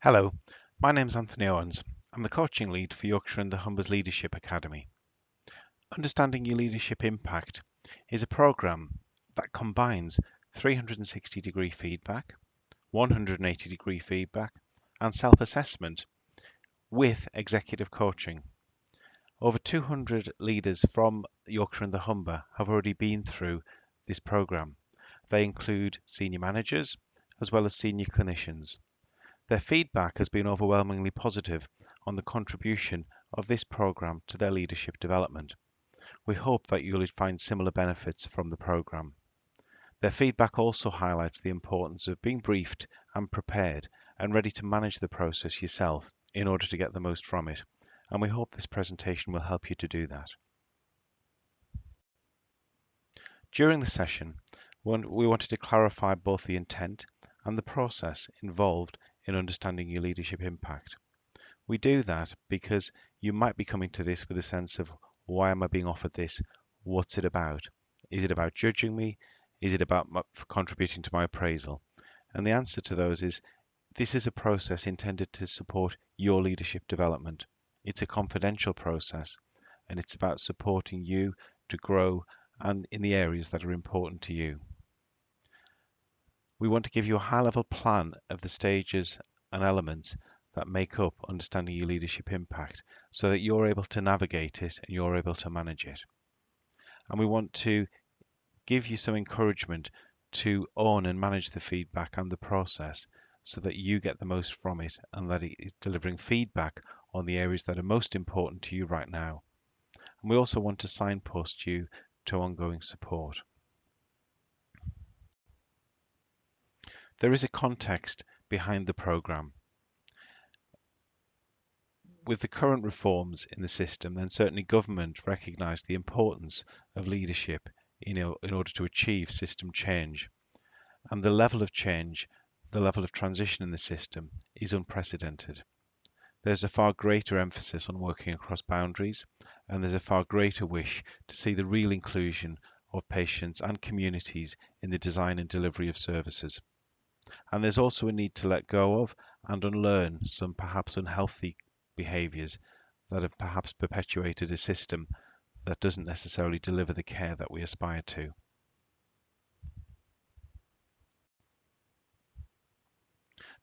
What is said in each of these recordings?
Hello, my name's Anthony Owens. I'm the coaching lead for Yorkshire and the Humber's Leadership Academy. Understanding Your Leadership Impact is a programme that combines 360-degree feedback, 180-degree feedback, and self-assessment with executive coaching. Over 200 leaders from Yorkshire and the Humber have already been through this programme. They include senior managers as well as senior clinicians. Their feedback has been overwhelmingly positive on the contribution of this program to their leadership development. We hope that you'll find similar benefits from the program. Their feedback also highlights the importance of being briefed and prepared and ready to manage the process yourself in order to get the most from it. And we hope this presentation will help you to do that. During the session, we wanted to clarify both the intent and the process involved in understanding your leadership impact. We do that because you might be coming to this with a sense of, why am I being offered this? What's it about? Is it about judging me? Is it about contributing to my appraisal? And the answer to those is, this is a process intended to support your leadership development. It's a confidential process, and it's about supporting you to grow and in the areas that are important to you. We want to give you a high-level plan of the stages and elements that make up understanding your leadership impact so that you're able to navigate it and you're able to manage it. And we want to give you some encouragement to own and manage the feedback and the process so that you get the most from it and that it is delivering feedback on the areas that are most important to you right now. And we also want to signpost you to ongoing support. There is a context behind the programme. With the current reforms in the system, then certainly government recognised the importance of leadership in order to achieve system change. And the level of change, the level of transition in the system is unprecedented. There's a far greater emphasis on working across boundaries, and there's a far greater wish to see the real inclusion of patients and communities in the design and delivery of services. And there's also a need to let go of and unlearn some perhaps unhealthy behaviours that have perhaps perpetuated a system that doesn't necessarily deliver the care that we aspire to.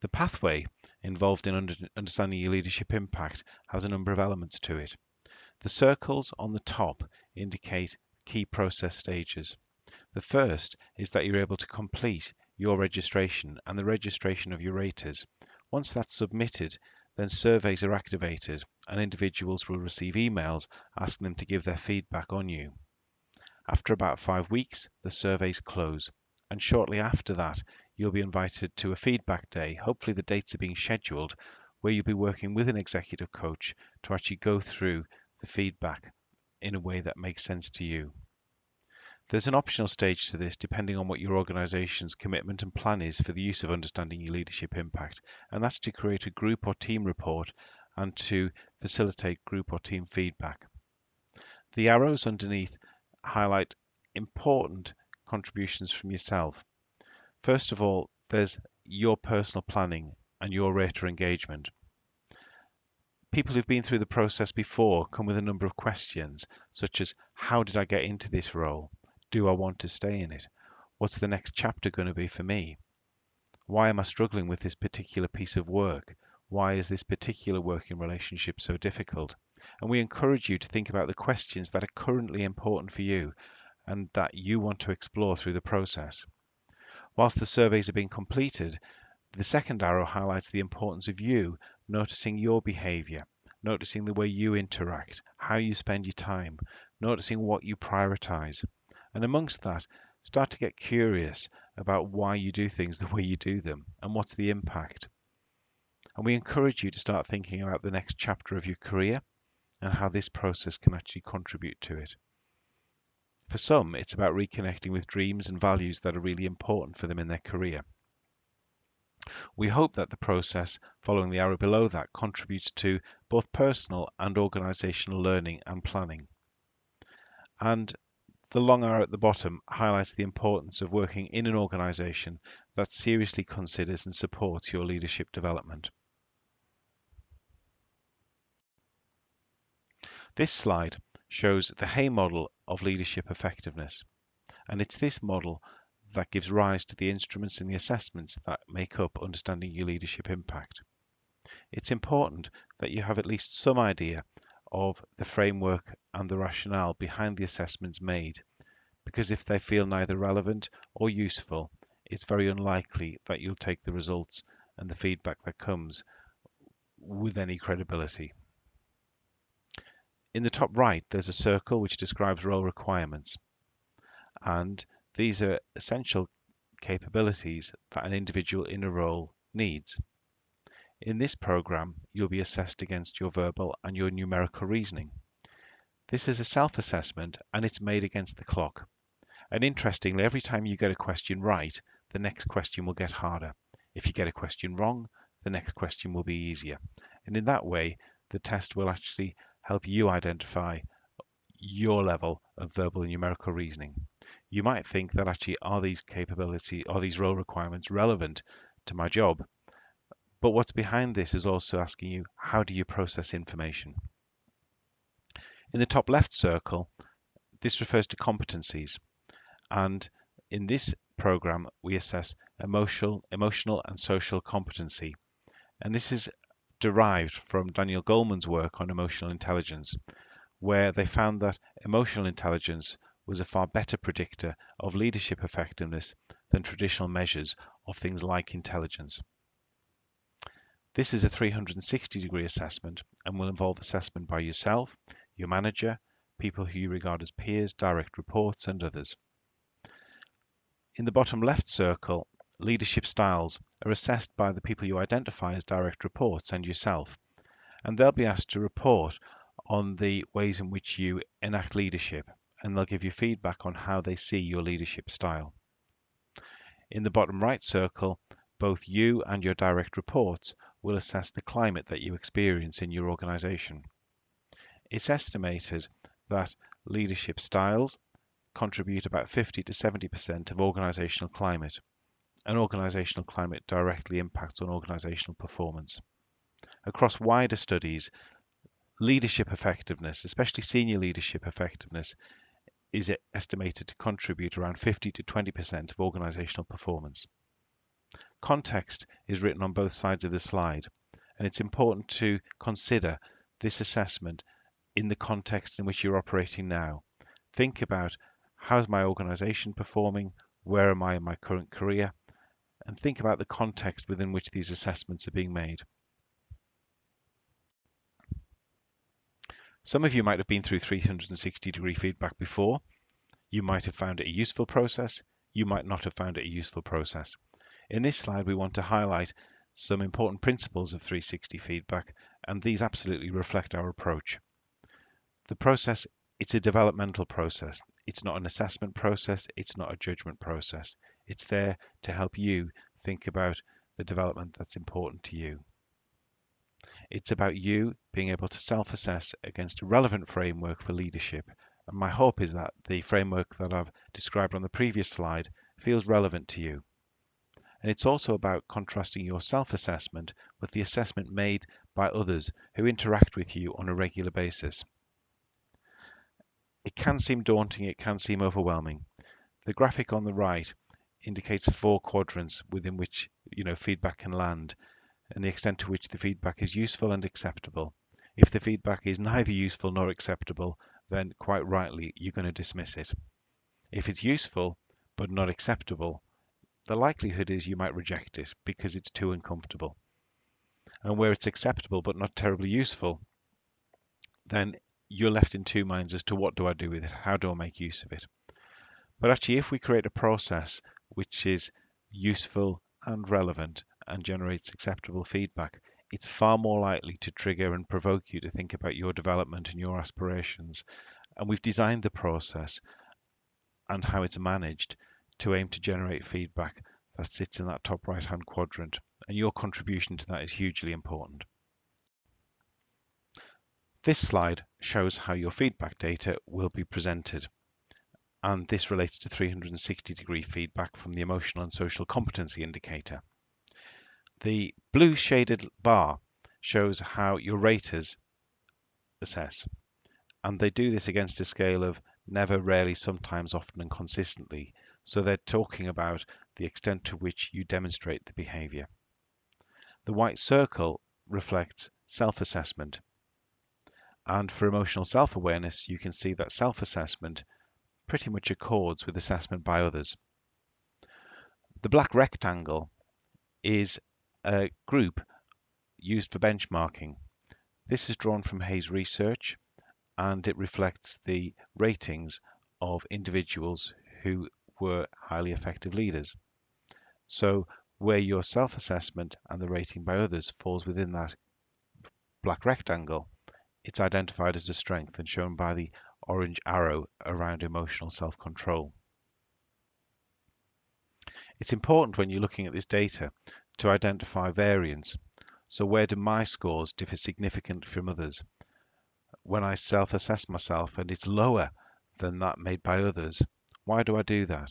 The pathway involved in understanding your leadership impact has a number of elements to it. The circles on the top indicate key process stages. The first is that you're able to complete your registration and the registration of your raters. Once that's submitted, then surveys are activated and individuals will receive emails asking them to give their feedback on you. After about 5 weeks, the surveys close, and shortly after that, you'll be invited to a feedback day. Hopefully the dates are being scheduled, where you'll be working with an executive coach to actually go through the feedback in a way that makes sense to you. There's an optional stage to this depending on what your organisation's commitment and plan is for the use of understanding your leadership impact, and that's to create a group or team report and to facilitate group or team feedback. The arrows underneath highlight important contributions from yourself. First of all, there's your personal planning and your rater engagement. People who've been through the process before come with a number of questions, such as, how did I get into this role? Do I want to stay in it? What's the next chapter going to be for me? Why am I struggling with this particular piece of work? Why is this particular working relationship so difficult? And we encourage you to think about the questions that are currently important for you and that you want to explore through the process. Whilst the surveys are being completed, the second arrow highlights the importance of you noticing your behaviour, noticing the way you interact, how you spend your time, noticing what you prioritise. And amongst that, start to get curious about why you do things the way you do them and what's the impact. And we encourage you to start thinking about the next chapter of your career and how this process can actually contribute to it. For some, it's about reconnecting with dreams and values that are really important for them in their career. We hope that the process following the arrow below that contributes to both personal and organisational learning and planning. And the long arrow at the bottom highlights the importance of working in an organisation that seriously considers and supports your leadership development. This slide shows the Hay model of leadership effectiveness, and it's this model that gives rise to the instruments and the assessments that make up understanding your leadership impact. It's important that you have at least some idea of the framework and the rationale behind the assessments made, because if they feel neither relevant or useful, it's very unlikely that you'll take the results and the feedback that comes with any credibility. In the top right, there's a circle which describes role requirements, and these are essential capabilities that an individual in a role needs. In this program, you'll be assessed against your verbal and your numerical reasoning. This is a self-assessment and it's made against the clock. And interestingly, every time you get a question right, the next question will get harder. If you get a question wrong, the next question will be easier. And in that way, the test will actually help you identify your level of verbal and numerical reasoning. You might think that actually are these role requirements relevant to my job? But what's behind this is also asking you, how do you process information? In the top left circle, this refers to competencies. And in this program, we assess emotional and social competency. And this is derived from Daniel Goleman's work on emotional intelligence, where they found that emotional intelligence was a far better predictor of leadership effectiveness than traditional measures of things like intelligence. This is a 360-degree assessment and will involve assessment by yourself, your manager, people who you regard as peers, direct reports, and others. In the bottom left circle, leadership styles are assessed by the people you identify as direct reports and yourself, and they'll be asked to report on the ways in which you enact leadership, and they'll give you feedback on how they see your leadership style. In the bottom right circle, both you and your direct reports will assess the climate that you experience in your organization. It's estimated that leadership styles contribute about 50 to 70% of organizational climate, and organizational climate directly impacts on organizational performance. Across wider studies, leadership effectiveness, especially senior leadership effectiveness, is estimated to contribute around 50 to 20% of organizational performance. Context is written on both sides of the slide, and it's important to consider this assessment in the context in which you're operating now. Think about, how's my organization performing? Where am I in my current career? And think about the context within which these assessments are being made. Some of you might have been through 360-degree feedback before. You might have found it a useful process. You might not have found it a useful process. In this slide, we want to highlight some important principles of 360 feedback, and these absolutely reflect our approach. The process, it's a developmental process. It's not an assessment process. It's not a judgment process. It's there to help you think about the development that's important to you. It's about you being able to self-assess against a relevant framework for leadership. And my hope is that the framework that I've described on the previous slide feels relevant to you. And it's also about contrasting your self-assessment with the assessment made by others who interact with you on a regular basis. It can seem daunting, it can seem overwhelming. The graphic on the right indicates 4 quadrants within which feedback can land, and the extent to which the feedback is useful and acceptable. If the feedback is neither useful nor acceptable, then quite rightly you're going to dismiss it. If it's useful but not acceptable, the likelihood is you might reject it because it's too uncomfortable. And where it's acceptable but not terribly useful, then you're left in two minds as to what do I do with it, how do I make use of it. But actually, if we create a process which is useful and relevant and generates acceptable feedback, it's far more likely to trigger and provoke you to think about your development and your aspirations. And we've designed the process and how it's managed to aim to generate feedback that sits in that top right-hand quadrant. And your contribution to that is hugely important. This slide shows how your feedback data will be presented. And this relates to 360-degree feedback from the emotional and social competency indicator. The blue shaded bar shows how your raters assess. And they do this against a scale of never, rarely, sometimes, often, and consistently. So they're talking about the extent to which you demonstrate the behavior. The white circle reflects self-assessment. And for emotional self-awareness, you can see that self-assessment pretty much accords with assessment by others. The black rectangle is a group used for benchmarking. This is drawn from Hayes research, and it reflects the ratings of individuals who were highly effective leaders. So where your self-assessment and the rating by others falls within that black rectangle, it's identified as a strength and shown by the orange arrow around emotional self-control. It's important when you're looking at this data to identify variance. So where do my scores differ significantly from others? When I self-assess myself and it's lower than that made by others, why do I do that?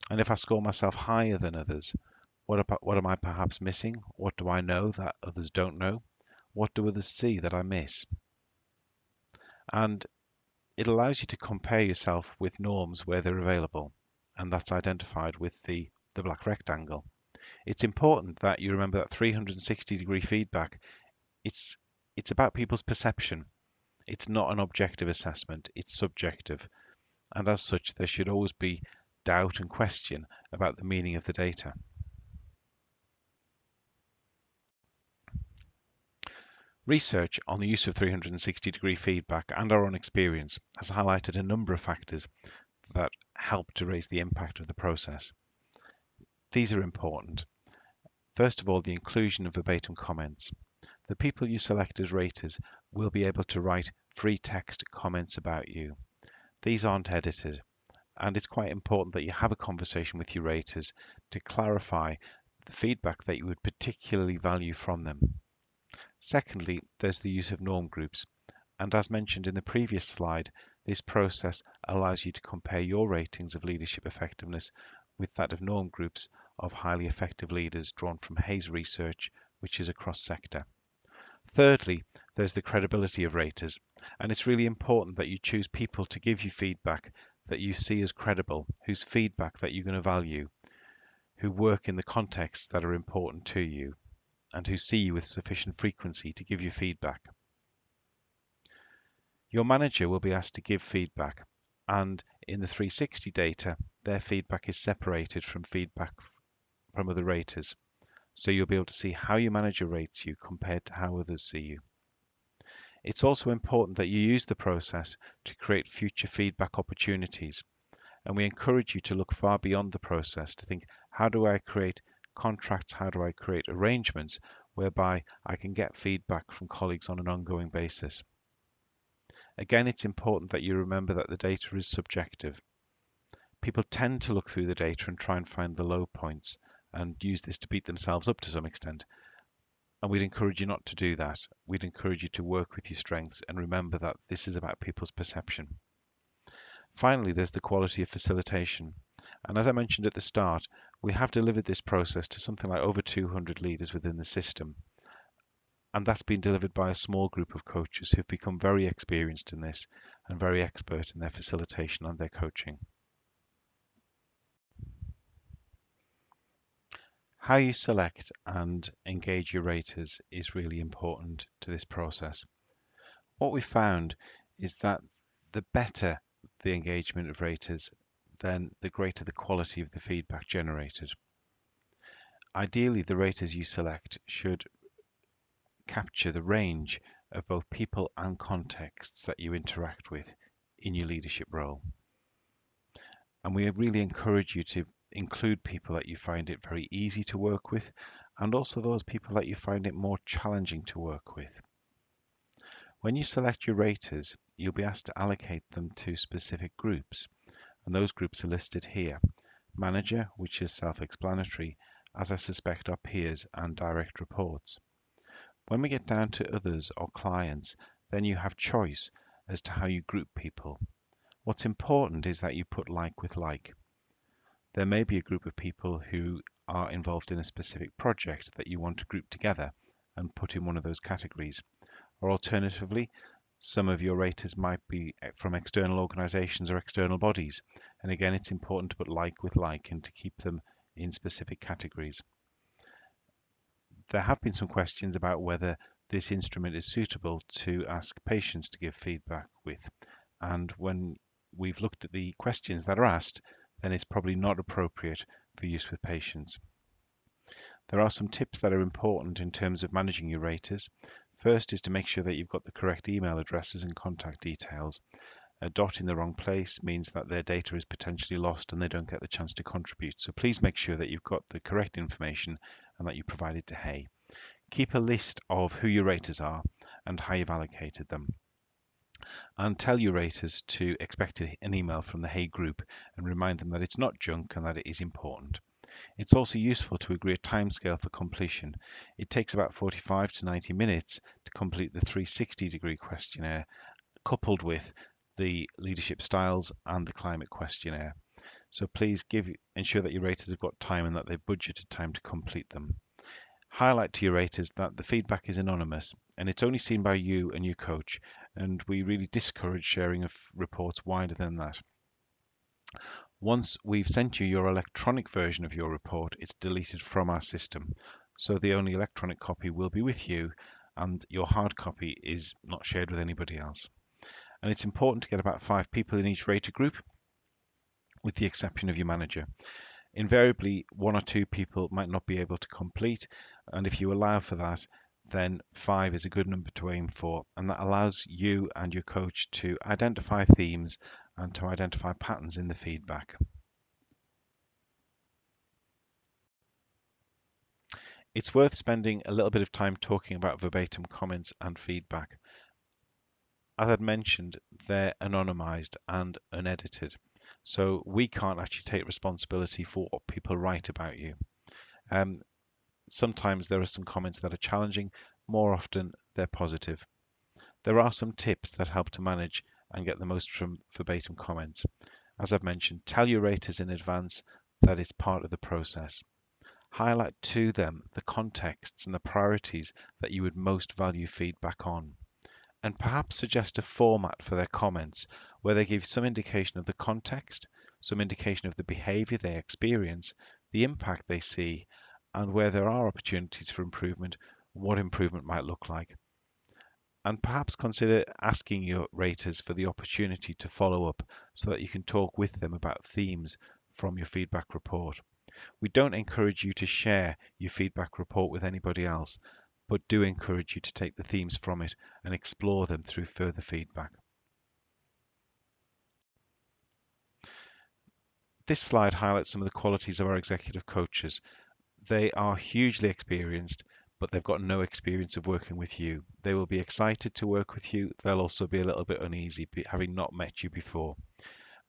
And if I score myself higher than others, what am I perhaps missing? What do I know that others don't know? What do others see that I miss? And it allows you to compare yourself with norms where they're available, and that's identified with the black rectangle. It's important that you remember that 360-degree feedback, it's about people's perception. It's not an objective assessment, it's subjective. And as such, there should always be doubt and question about the meaning of the data. Research on the use of 360-degree feedback and our own experience has highlighted a number of factors that help to raise the impact of the process. These are important. First of all, the inclusion of verbatim comments. The people you select as raters will be able to write free text comments about you. These aren't edited, and it's quite important that you have a conversation with your raters to clarify the feedback that you would particularly value from them. Secondly, there's the use of norm groups, and as mentioned in the previous slide, this process allows you to compare your ratings of leadership effectiveness with that of norm groups of highly effective leaders drawn from Hayes research, which is across sector. Thirdly, there's the credibility of raters, and it's really important that you choose people to give you feedback that you see as credible, whose feedback that you're going to value, who work in the contexts that are important to you, and who see you with sufficient frequency to give you feedback. Your manager will be asked to give feedback, and in the 360 data, their feedback is separated from feedback from other raters. So you'll be able to see how your manager rates you compared to how others see you. It's also important that you use the process to create future feedback opportunities. And we encourage you to look far beyond the process to think, how do I create contracts? How do I create arrangements whereby I can get feedback from colleagues on an ongoing basis? Again, it's important that you remember that the data is subjective. People tend to look through the data and try and find the low points and use this to beat themselves up to some extent. And we'd encourage you not to do that. We'd encourage you to work with your strengths and remember that this is about people's perception. Finally, there's the quality of facilitation. And as I mentioned at the start, we have delivered this process to something like over 200 leaders within the system. And that's been delivered by a small group of coaches who've become very experienced in this and very expert in their facilitation and their coaching. How you select and engage your raters is really important to this process. What we found is that the better the engagement of raters, then the greater the quality of the feedback generated. Ideally, the raters you select should capture the range of both people and contexts that you interact with in your leadership role. And we really encourage you to include people that you find it very easy to work with, and also those people that you find it more challenging to work with. When you select your raters, you'll be asked to allocate them to specific groups, and those groups are listed here. Manager, which is self-explanatory, as I suspect are peers and direct reports. When we get down to others or clients, then you have choice as to how you group people. What's important is that you put like with like. There may be a group of people who are involved in a specific project that you want to group together and put in one of those categories. Or alternatively, Some of your raters might be from external organisations or external bodies. And again, it's important to put like with like and to keep them in specific categories. There have been some questions about whether this instrument is suitable to ask patients to give feedback with. And when we've looked at the questions that are asked, then it's probably not appropriate for use with patients. There are some tips that are important in terms of managing your raters. First is to make sure that you've got the correct email addresses and contact details. A dot in the wrong place means that their data is potentially lost and they don't get the chance to contribute. So please make sure that you've got the correct information and that you provide it to Hay. Keep a list of who your raters are and how you've allocated them. And tell your raters to expect an email from the Hay group and remind them that it's not junk and that it is important. It's also useful to agree a timescale for completion. It takes about 45 to 90 minutes to complete the 360-degree questionnaire, coupled with the leadership styles and the climate questionnaire. So please ensure that your raters have got time and that they've budgeted time to complete them. Highlight to your raters that the feedback is anonymous and it's only seen by you and your coach, and we really discourage sharing of reports wider than that. Once we've sent you your electronic version of your report, it's deleted from our system. So the only electronic copy will be with you and your hard copy is not shared with anybody else. And it's important to get about 5 people in each rater group, with the exception of your manager. Invariably, 1 or 2 people might not be able to complete, and if you allow for that, then 5 is a good number to aim for, and that allows you and your coach to identify themes and to identify patterns in the feedback. It's worth spending a little bit of time talking about verbatim comments and feedback. As I'd mentioned, they're anonymized and unedited, so we can't actually take responsibility for what people write about you. Sometimes there are some comments that are challenging, more often they're positive. There are some tips that help to manage and get the most from verbatim comments. As I've mentioned, tell your raters in advance that it's part of the process. Highlight to them the contexts and the priorities that you would most value feedback on. And perhaps suggest a format for their comments where they give some indication of the context, some indication of the behaviour they experience, the impact they see, and where there are opportunities for improvement, what improvement might look like. And perhaps consider asking your raters for the opportunity to follow up so that you can talk with them about themes from your feedback report. We don't encourage you to share your feedback report with anybody else, but do encourage you to take the themes from it and explore them through further feedback. This slide highlights some of the qualities of our executive coaches. They are hugely experienced, but they've got no experience of working with you. They will be excited to work with you. They'll also be a little bit uneasy, having not met you before.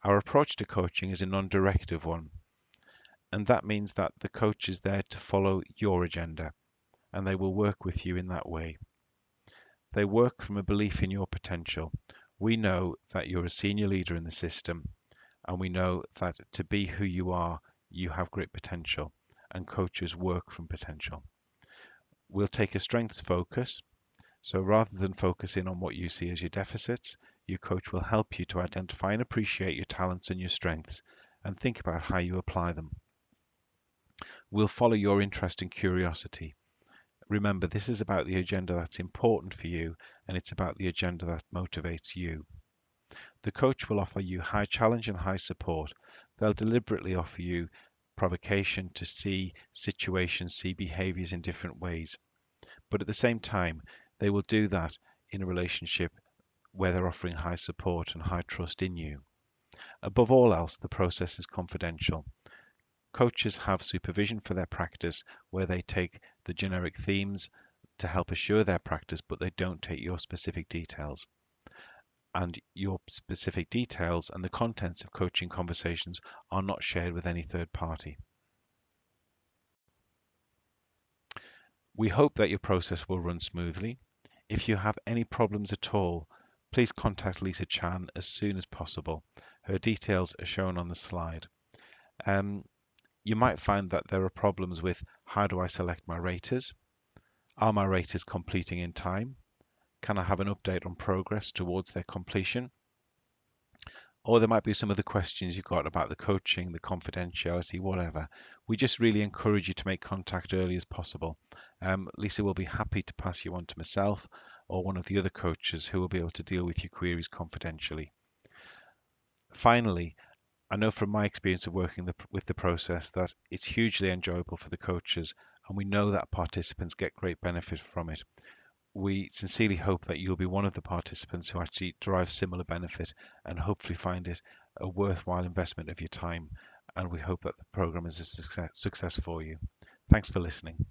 Our approach to coaching is a non-directive one, and that means that the coach is there to follow your agenda, and they will work with you in that way. They work from a belief in your potential. We know that you're a senior leader in the system, and we know that to be who you are, you have great potential, and coaches work from potential. We'll take a strengths focus. So rather than focusing on what you see as your deficits, your coach will help you to identify and appreciate your talents and your strengths and think about how you apply them. We'll follow your interest and curiosity. Remember, this is about the agenda that's important for you, and it's about the agenda that motivates you. The coach will offer you high challenge and high support. They'll deliberately offer you provocation to see situations, see behaviors in different ways. But at the same time, they will do that in a relationship where they're offering high support and high trust in you. Above all else, the process is confidential. Coaches have supervision for their practice where they take the generic themes to help assure their practice, but they don't take your specific details. And your specific details and the contents of coaching conversations are not shared with any third party. We hope that your process will run smoothly. If you have any problems at all, please contact Lisa Chan as soon as possible. Her details are shown on the slide. You might find that there are problems with how do I select my raters? Are my raters completing in time? Can I have an update on progress towards their completion? Or there might be some other questions you've got about the coaching, the confidentiality, whatever. We just really encourage you to make contact early as possible. Lisa will be happy to pass you on to myself or one of the other coaches who will be able to deal with your queries confidentially. Finally, I know from my experience of working with the process that it's hugely enjoyable for the coaches, and we know that participants get great benefit from it. We sincerely hope that you'll be one of the participants who actually derive similar benefit and hopefully find it a worthwhile investment of your time. And we hope that the program is a success for you. Thanks for listening.